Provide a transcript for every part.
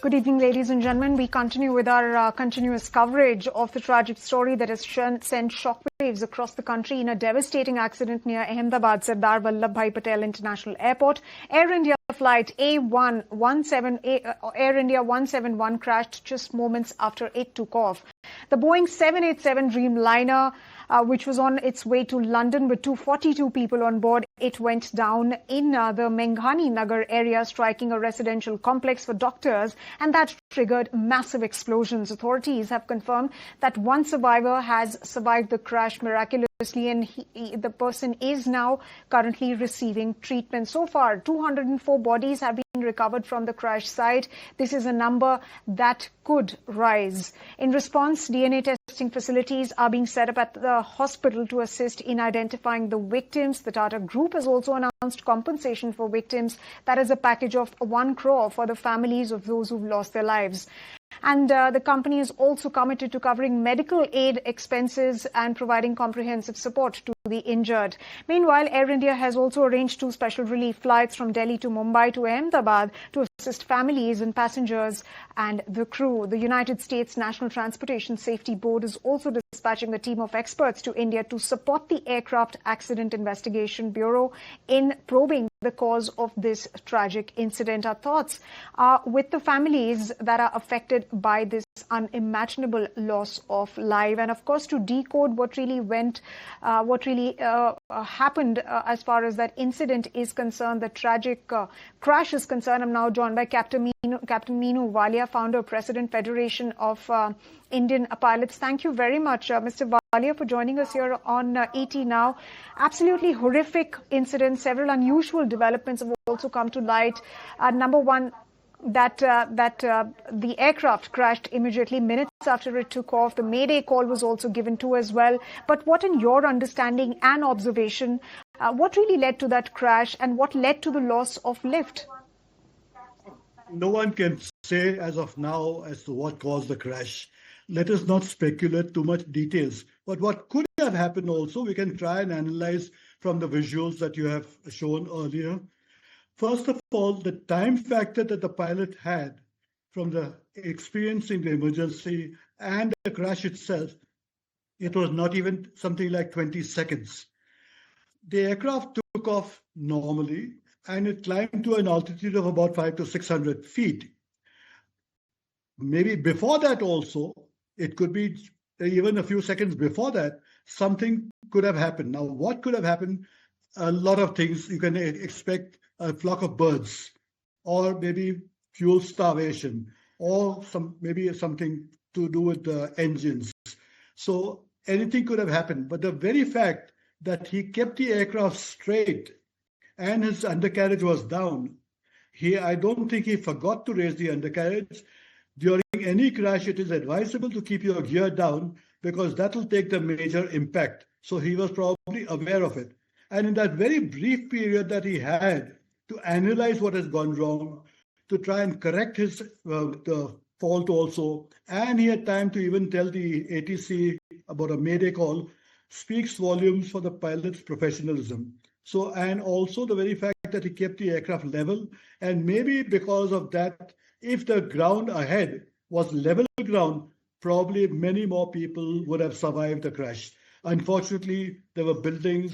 Good evening, ladies and gentlemen. We continue with our continuous coverage of the tragic story that has sent shockwaves across the country in a devastating accident near Ahmedabad, Sardar Vallabhbhai Patel International Airport. Air India Flight AI171 Air India 171 crashed just moments after it took off. The Boeing 787 Dreamliner, which was on its way to London with 242 people on board, it went down in the Menghani Nagar area, striking a residential complex for doctors, and that triggered massive explosions. Authorities have confirmed that one survivor has survived the crash miraculously, and the person is now currently receiving treatment. So far, 204 bodies have been recovered from the crash site. This is a number that could rise. In response, DNA testing facilities are being set up at the hospital to assist in identifying the victims. The Tata Group has also announced compensation for victims. That is a package of 1 crore for the families of those who've lost their lives. And the company is also committed to covering medical aid expenses and providing comprehensive support to the injured. Meanwhile, Air India has also arranged 2 special relief flights from Delhi to Mumbai to Ahmedabad to assist families and passengers and the crew. The United States National Transportation Safety Board is also dispatching a team of experts to India to support the Aircraft Accident Investigation Bureau in probing the cause of this tragic incident. Our thoughts are with the families that are affected by this unimaginable loss of life, and of course to decode what really happened as far as that incident is concerned, the tragic crash is concerned. I'm now joined by Captain Minoo Wadia, founder, President, Federation of Indian Pilots. Thank you very much, Mr. Wadia, for joining us here on ET Now. Absolutely horrific incident. Several unusual developments have also come to light. Number one, that the aircraft crashed immediately minutes after it took off. The Mayday call was also given to as well. But what, in your understanding and observation, what really led to that crash and what led to the loss of lift? No one can say as of now as to what caused the crash. Let us not speculate too much details. But what could have happened also, we can try and analyze from the visuals that you have shown earlier. First of all, the time factor that the pilot had from the experiencing the emergency and the crash itself, it was not even something like 20 seconds. The aircraft took off normally and it climbed to an altitude of about 500 to 600 feet. Maybe before that also, it could be even a few seconds before that, something could have happened. Now, what could have happened? A lot of things. You can expect a flock of birds, or maybe fuel starvation, or maybe something to do with the engines. So anything could have happened. But the very fact that he kept the aircraft straight and his undercarriage was down, I don't think he forgot to raise the undercarriage. During any crash, it is advisable to keep your gear down because that will take the major impact. So he was probably aware of it. And in that very brief period that he had to analyze what has gone wrong, to try and correct the fault also, and he had time to even tell the ATC about a Mayday call, speaks volumes for the pilot's professionalism. So, and also the very fact that he kept the aircraft level, and maybe because of that, if the ground ahead was level ground, probably many more people would have survived the crash. Unfortunately, there were buildings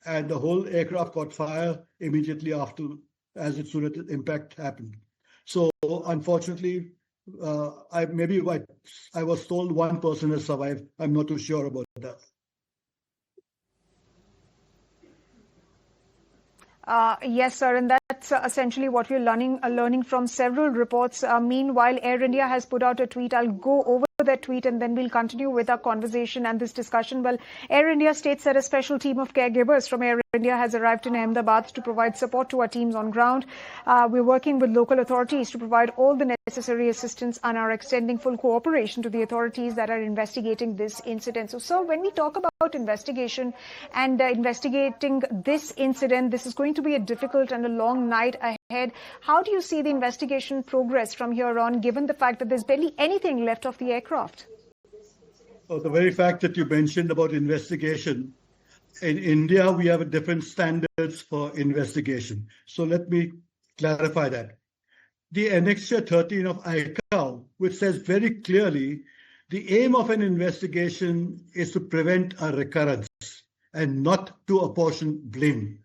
and the whole aircraft caught fire immediately after, as its soon as the impact happened. So unfortunately, I was told one person has survived. I'm not too sure about that. Yes, sir, and that's essentially what we're learning from several reports. Meanwhile, Air India has put out a tweet. I'll go over that tweet and then we'll continue with our conversation and this discussion. Well, Air India states that a special team of caregivers from Air India has arrived in Ahmedabad to provide support to our teams on ground. We're working with local authorities to provide all the necessary assistance and are extending full cooperation to the authorities that are investigating this incident. So, sir, when we talk about investigation and investigating this incident, this is going to be a difficult and a long night ahead. How do you see the investigation progress from here on, given the fact that there's barely anything left of the aircraft? Oh, the very fact that you mentioned about investigation, in India, we have different standards for investigation. So let me clarify that. the Annexure 13 of ICAO, which says very clearly the aim of an investigation is to prevent a recurrence and not to apportion blame.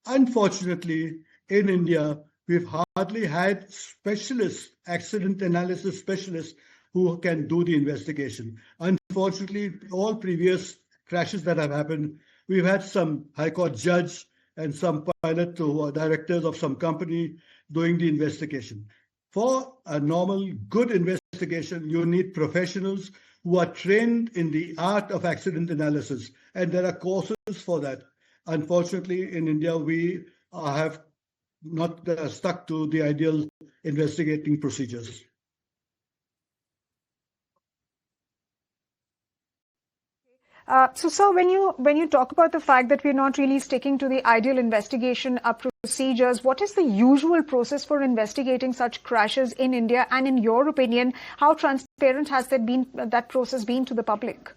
Unfortunately, in India, we've hardly had specialists, accident analysis specialists, who can do the investigation. Unfortunately, all previous crashes that have happened, we've had some High Court judge and some pilot or directors of some company doing the investigation. For a normal, good investigation, you need professionals who are trained in the art of accident analysis, and there are courses for that. Unfortunately, in India, we have not stuck to the ideal investigating procedures. So, sir, when you talk about the fact that we're not really sticking to the ideal investigation procedures, what is the usual process for investigating such crashes in India? And in your opinion, how transparent has that process been to the public?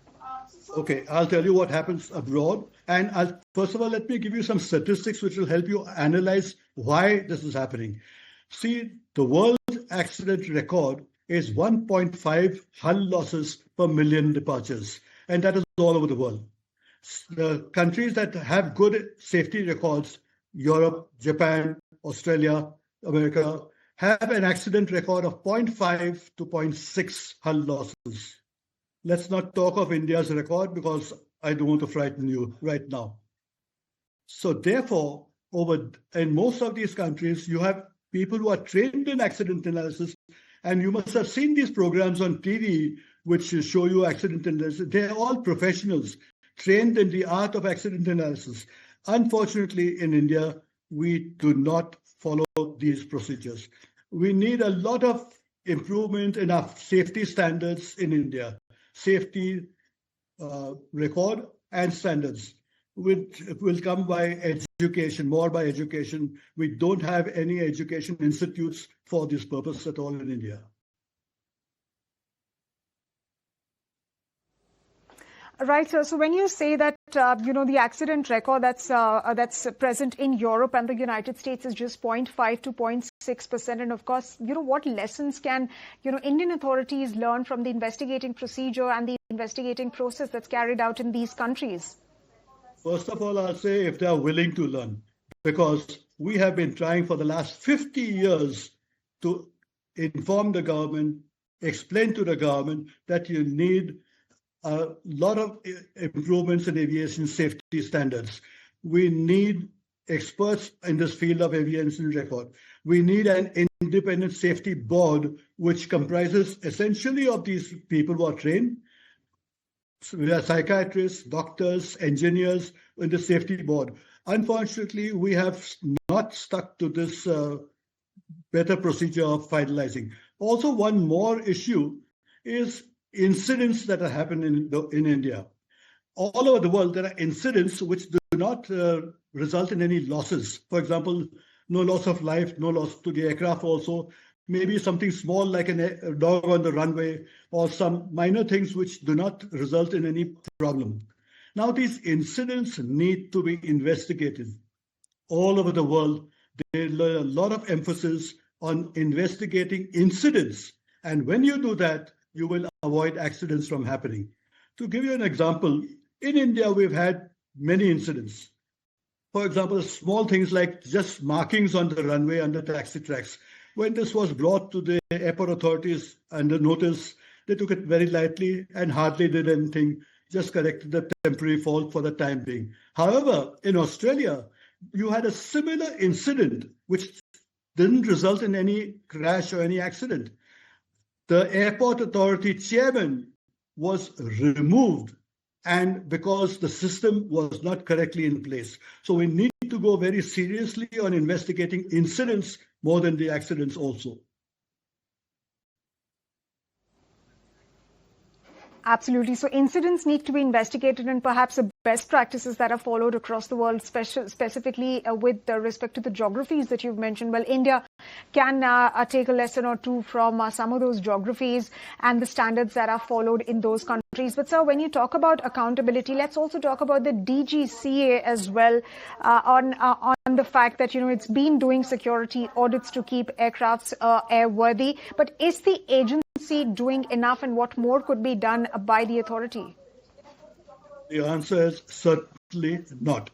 Okay, I'll tell you what happens abroad. And first of all, let me give you some statistics which will help you analyze why this is happening. See, the world accident record is 1.5 hull losses per million departures, and that is all over the world. The countries that have good safety records, Europe, Japan, Australia, America, have an accident record of 0.5 to 0.6 hull losses. Let's not talk of India's record because I don't want to frighten you right now. So therefore, in most of these countries, you have people who are trained in accident analysis, and you must have seen these programs on TV which show you accident analysis. They're all professionals trained in the art of accident analysis. Unfortunately, in India, we do not follow these procedures. We need a lot of improvement in our safety standards in India. Safety record and standards, which will come by education, more by education. We don't have any education institutes for this purpose at all in India. Right, sir. So when you say that, the accident record that's present in Europe and the United States is just 0.5 to 0.6%. And of course, what lessons can, Indian authorities learn from the investigating procedure and the investigating process that's carried out in these countries? First of all, I'll say if they are willing to learn, because we have been trying for the last 50 years to inform the government, explain to the government that you need a lot of improvements in aviation safety standards. We need experts in this field of aviation record. We need an independent safety board, which comprises essentially of these people who are trained. So we are psychiatrists, doctors, engineers in the safety board. Unfortunately, we have not stuck to this better procedure of finalizing. Also, one more issue is incidents that are happening in India. All over the world, there are incidents which do not result in any losses. For example, no loss of life, no loss to the aircraft also. Maybe something small like a dog on the runway, or some minor things which do not result in any problem. Now, these incidents need to be investigated. All over the world, there's a lot of emphasis on investigating incidents. And when you do that, you will avoid accidents from happening. To give you an example, in India, we've had many incidents. For example, small things like just markings on the runway under taxi tracks. When this was brought to the airport authorities under notice, they took it very lightly and hardly did anything, just corrected the temporary fault for the time being. However, in Australia, you had a similar incident which didn't result in any crash or any accident. The airport authority chairman was removed, and because the system was not correctly in place. So we need to go very seriously on investigating incidents more than the accidents also. Absolutely. So incidents need to be investigated, and perhaps the best practices that are followed across the world, specifically with respect to the geographies that you've mentioned. Well, India can take a lesson or two from some of those geographies and the standards that are followed in those countries. But sir, when you talk about accountability, let's also talk about the DGCA as well, on the fact that, it's been doing security audits to keep aircrafts airworthy. But is the agency doing enough, and what more could be done by the authority? The answer is certainly not.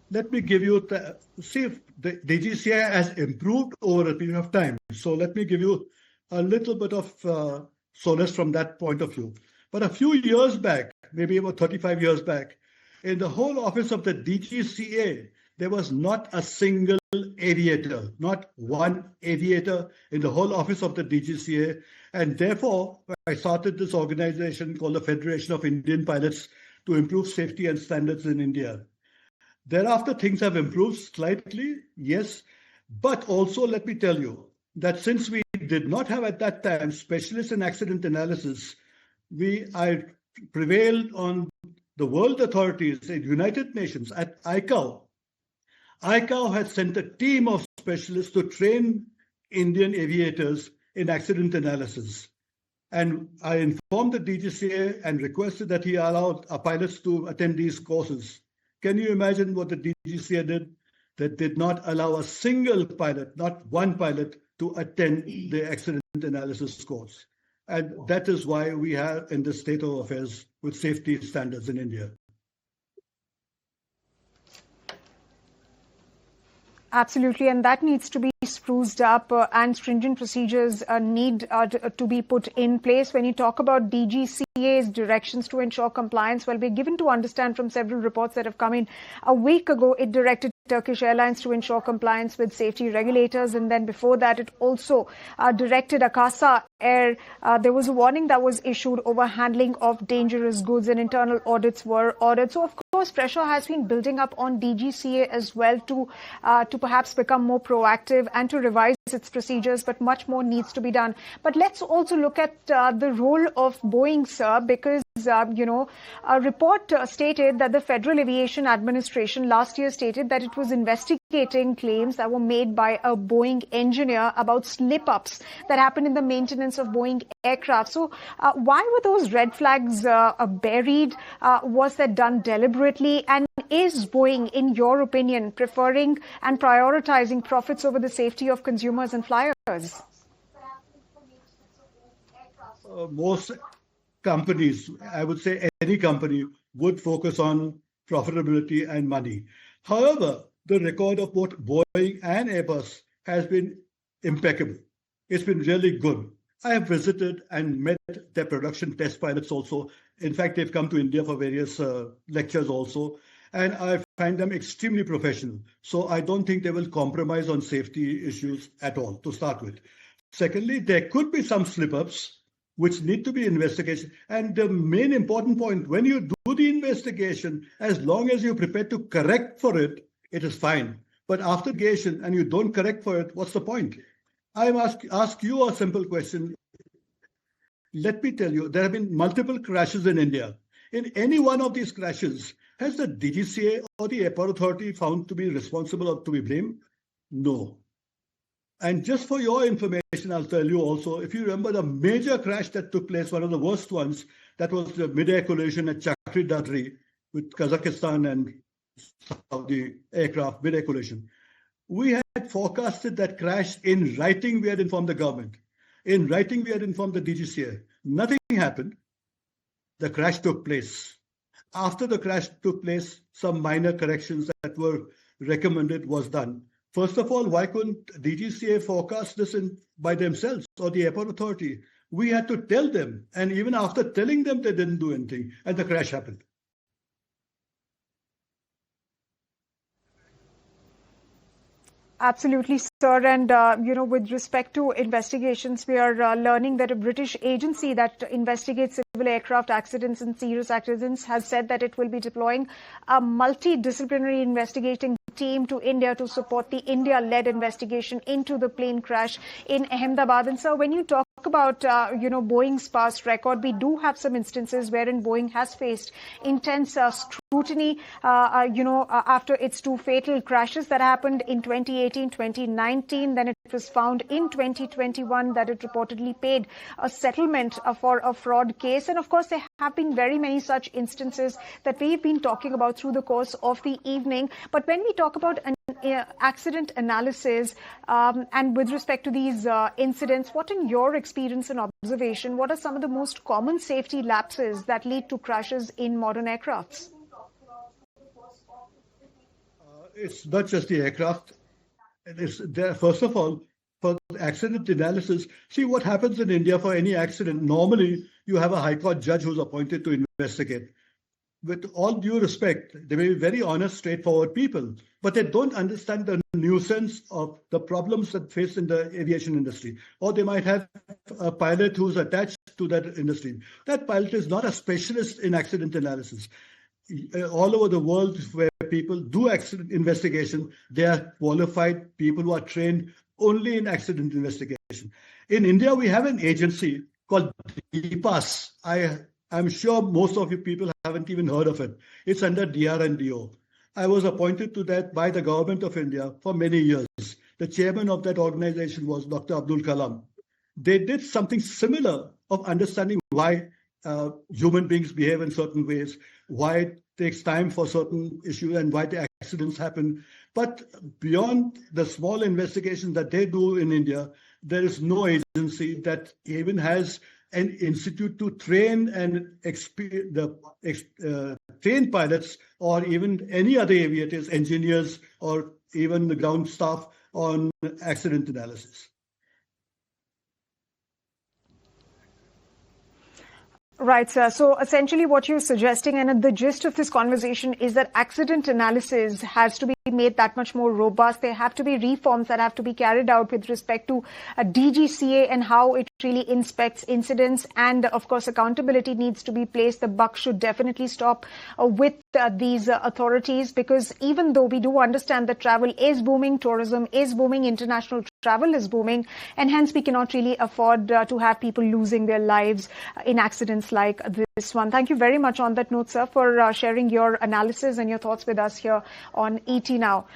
Let me give you, see if the DGCA has improved over a period of time. So let me give you a little bit of solace from that point of view. But a few years back, maybe about 35 years back, in the whole office of the DGCA, there was not a single aviator, not one aviator in the whole office of the DGCA. And therefore, I started this organization called the Federation of Indian Pilots to improve safety and standards in India. Thereafter, things have improved slightly, yes. But also, let me tell you that since we did not have at that time specialists in accident analysis, I prevailed on the world authorities, the United Nations, at ICAO. ICAO had sent a team of specialists to train Indian aviators in accident analysis. And I informed the DGCA and requested that he allowed our pilots to attend these courses. Can you imagine what the DGCA did? That did not allow a single pilot, not one pilot, to attend the accident analysis course. And that is why we are in this state of affairs with safety standards in India. Absolutely, and that needs to be spruced up, and stringent procedures need to be put in place. When you talk about DGCA's directions to ensure compliance, well, we're given to understand from several reports that have come in. A week ago, it directed Turkish Airlines to ensure compliance with safety regulators, and then before that, it also directed Akasa Air. There was a warning that was issued over handling of dangerous goods, and internal audits were ordered. So, of course, pressure has been building up on DGCA as well to perhaps become more proactive and to revise its procedures, but much more needs to be done. But let's also look at the role of Boeing, sir, because a report stated that the Federal Aviation Administration last year stated that it was investigating claims that were made by a Boeing engineer about slip-ups that happened in the maintenance of Boeing aircraft. So why were those red flags buried? Was that done deliberately? And is Boeing, in your opinion, preferring and prioritizing profits over the safety of consumers and flyers? Most companies, I would say any company, would focus on profitability and money. However, the record of both Boeing and Airbus has been impeccable. It's been really good. I have visited and met their production test pilots also. In fact, they've come to India for various lectures also. And I find them extremely professional. So I don't think they will compromise on safety issues at all, to start with. Secondly, there could be some slip-ups which need to be investigated. And the main important point, when you do the investigation, as long as you're prepared to correct for it, it is fine. But after investigation and you don't correct for it, what's the point? I must ask you a simple question. Let me tell you, there have been multiple crashes in India. In any one of these crashes, has the DGCA or the airport authority found to be responsible or to be blamed? No. And just for your information, I'll tell you also, if you remember the major crash that took place, one of the worst ones, that was the mid-air collision at Chakri with Kazakhstan and Saudi aircraft, mid-air collision. We had forecasted that crash in writing. We had informed the government. In writing, we had informed the DGCA. Nothing happened. The crash took place. After the crash took place, some minor corrections that were recommended was done. First of all, why couldn't DGCA forecast this by themselves or the airport authority? We had to tell them. And even after telling them, they didn't do anything. And the crash happened. Absolutely, sir. And, with respect to investigations, we are learning that a British agency that investigates civil aircraft accidents and serious accidents has said that it will be deploying a multidisciplinary investigating team to India to support the India-led investigation into the plane crash in Ahmedabad. And so when you talk about about, Boeing's past record, we do have some instances wherein Boeing has faced intense scrutiny, after its two fatal crashes that happened in 2018, 2019. Then it was found in 2021 that it reportedly paid a settlement for a fraud case. And of course, there have been very many such instances that we've been talking about through the course of the evening. But when we talk about an accident analysis, and with respect to these incidents, what in your experience and observation, what are some of the most common safety lapses that lead to crashes in modern aircrafts? It's not just the aircraft. It's there, first of all, for accident analysis. See what happens in India for any accident. Normally, you have a High Court judge who's appointed to investigate. With all due respect, they may be very honest, straightforward people, but they don't understand the nuisance of the problems that face in the aviation industry. Or they might have a pilot who's attached to that industry. That pilot is not a specialist in accident analysis. All over the world where people do accident investigation, they are qualified people who are trained only in accident investigation. In India, we have an agency called DPAS. I'm sure most of you people haven't even heard of it. It's under DRNDO. I was appointed to that by the government of India for many years. The chairman of that organization was Dr. Abdul Kalam. They did something similar of understanding why human beings behave in certain ways, why it takes time for certain issues and why the accidents happen. But beyond the small investigations that they do in India, there is no agency that even has an institute to train and train pilots or even any other aviators, engineers, or even the ground staff on accident analysis. Right, sir. So essentially what you're suggesting, and the gist of this conversation, is that accident analysis has to be made that much more robust. There have to be reforms that have to be carried out with respect to DGCA and how it really inspects incidents. And of course, accountability needs to be placed. The buck should definitely stop with these authorities, because even though we do understand that travel is booming, tourism is booming, international travel is booming, and hence we cannot really afford to have people losing their lives in accidents like this one. Thank you very much on that note, sir, for sharing your analysis and your thoughts with us here on ET Now.